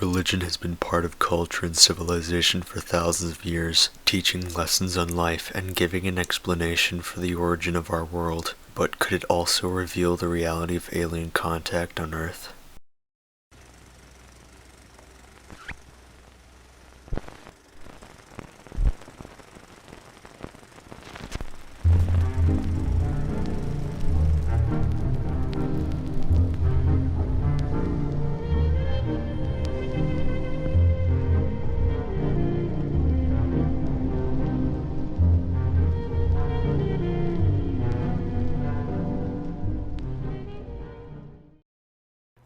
Religion has been part of culture and civilization for thousands of years, teaching lessons on life and giving an explanation for the origin of our world. But could it also reveal the reality of alien contact on Earth?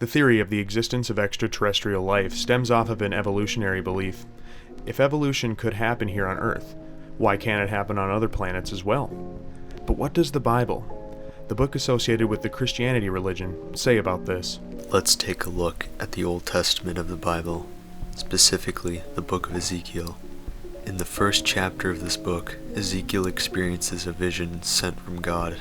The theory of the existence of extraterrestrial life stems off of an evolutionary belief. If evolution could happen here on Earth, why can't it happen on other planets as well? But what does the Bible, the book associated with the Christianity religion, say about this? Let's take a look at the Old Testament of the Bible, specifically the Book of Ezekiel. In the first chapter of this book, Ezekiel experiences a vision sent from God.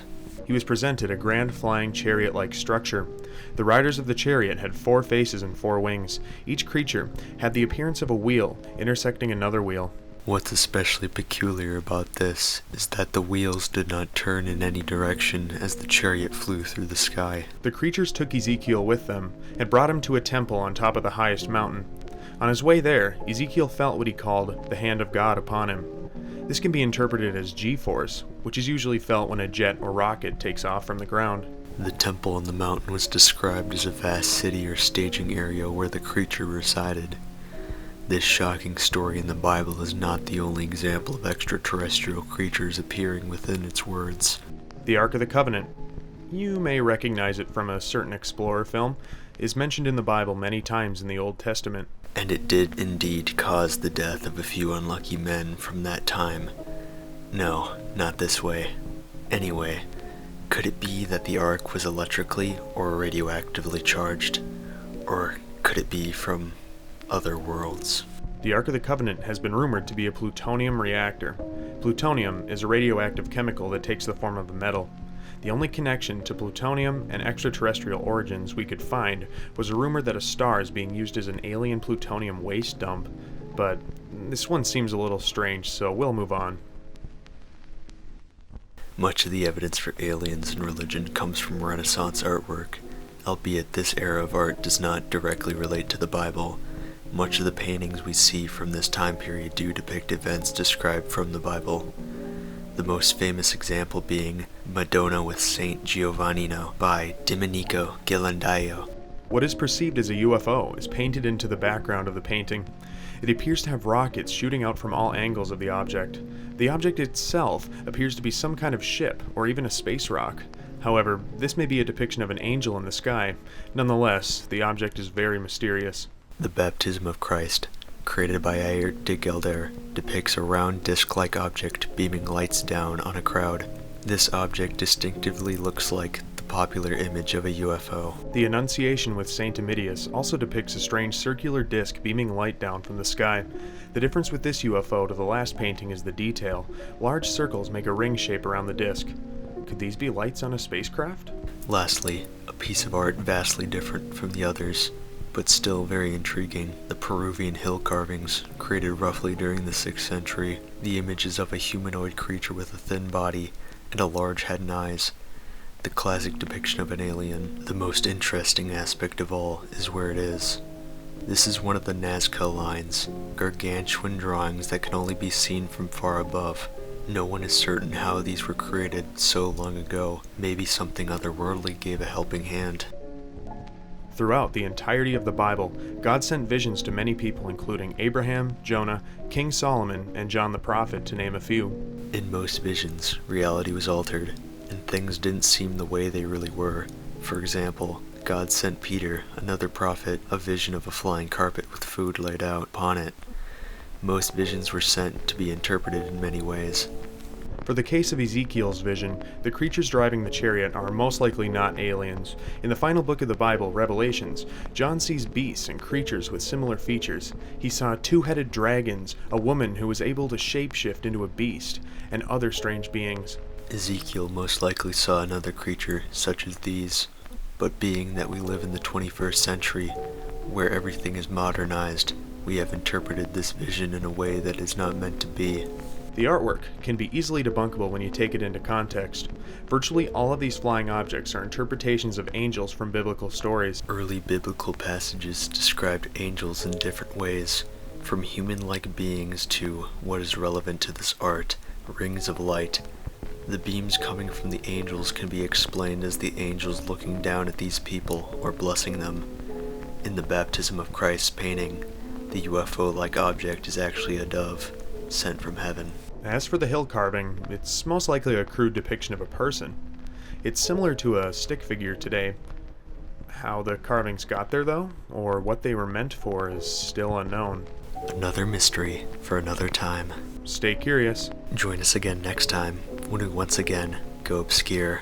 He was presented a grand flying chariot-like structure. The riders of the chariot had 4 faces and 4 wings. Each creature had the appearance of a wheel intersecting another wheel. What's especially peculiar about this is that the wheels did not turn in any direction as the chariot flew through the sky. The creatures took Ezekiel with them and brought him to a temple on top of the highest mountain. On his way there, Ezekiel felt what he called the hand of God upon him. This can be interpreted as G-force, which is usually felt when a jet or rocket takes off from the ground. The temple on the mountain was described as a vast city or staging area where the creature resided. This shocking story in the Bible is not the only example of extraterrestrial creatures appearing within its words. The Ark of the Covenant, you may recognize it from a certain explorer film, is mentioned in the Bible many times in the Old Testament. And it did indeed cause the death of a few unlucky men from that time. No, not this way. Anyway, could it be that the Ark was electrically or radioactively charged? Or could it be from other worlds? The Ark of the Covenant has been rumored to be a plutonium reactor. Plutonium is a radioactive chemical that takes the form of a metal. The only connection to plutonium and extraterrestrial origins we could find was a rumor that a star is being used as an alien plutonium waste dump, but this one seems a little strange, so we'll move on. Much of the evidence for aliens and religion comes from Renaissance artwork, albeit this era of art does not directly relate to the Bible. Much of the paintings we see from this time period do depict events described from the Bible. The most famous example being Madonna with Saint Giovannino by Domenico Ghirlandaio. What is perceived as a UFO is painted into the background of the painting. It appears to have rockets shooting out from all angles of the object. The object itself appears to be some kind of ship or even a space rock. However, this may be a depiction of an angel in the sky. Nonetheless, the object is very mysterious. The Baptism of Christ, created by Aert de Gelder, depicts a round disc-like object beaming lights down on a crowd. This object distinctively looks like the popular image of a UFO. The Annunciation with Saint Emitius also depicts a strange circular disc beaming light down from the sky. The difference with this UFO to the last painting is the detail. Large circles make a ring shape around the disc. Could these be lights on a spacecraft? Lastly, a piece of art vastly different from the others, but still very intriguing. The Peruvian hill carvings, created roughly during the 6th century. The image is of a humanoid creature with a thin body and a large head and eyes. The classic depiction of an alien. The most interesting aspect of all is where it is. This is one of the Nazca lines, gargantuan drawings that can only be seen from far above. No one is certain how these were created so long ago. Maybe something otherworldly gave a helping hand. Throughout the entirety of the Bible, God sent visions to many people including Abraham, Jonah, King Solomon, and John the Prophet, to name a few. In most visions, reality was altered, and things didn't seem the way they really were. For example, God sent Peter, another prophet, a vision of a flying carpet with food laid out upon it. Most visions were sent to be interpreted in many ways. For the case of Ezekiel's vision, the creatures driving the chariot are most likely not aliens. In the final book of the Bible, Revelations, John sees beasts and creatures with similar features. He saw 2-headed dragons, a woman who was able to shapeshift into a beast, and other strange beings. Ezekiel most likely saw another creature such as these, but being that we live in the 21st century, Where everything is modernized, we have interpreted this vision in a way that is not meant to be. The artwork can be easily debunkable when you take it into context. Virtually all of these flying objects are interpretations of angels from biblical stories. Early biblical passages described angels in different ways, from human-like beings to, what is relevant to this art, rings of light. The beams coming from the angels can be explained as the angels looking down at these people or blessing them. In the Baptism of Christ painting, the UFO-like object is actually a dove, sent from heaven. As for the hill carving, it's most likely a crude depiction of a person. It's similar to a stick figure today. How the carvings got there, though, or what they were meant for, is still unknown. Another mystery for another time. Stay curious. Join us again next time when we once again go obscure.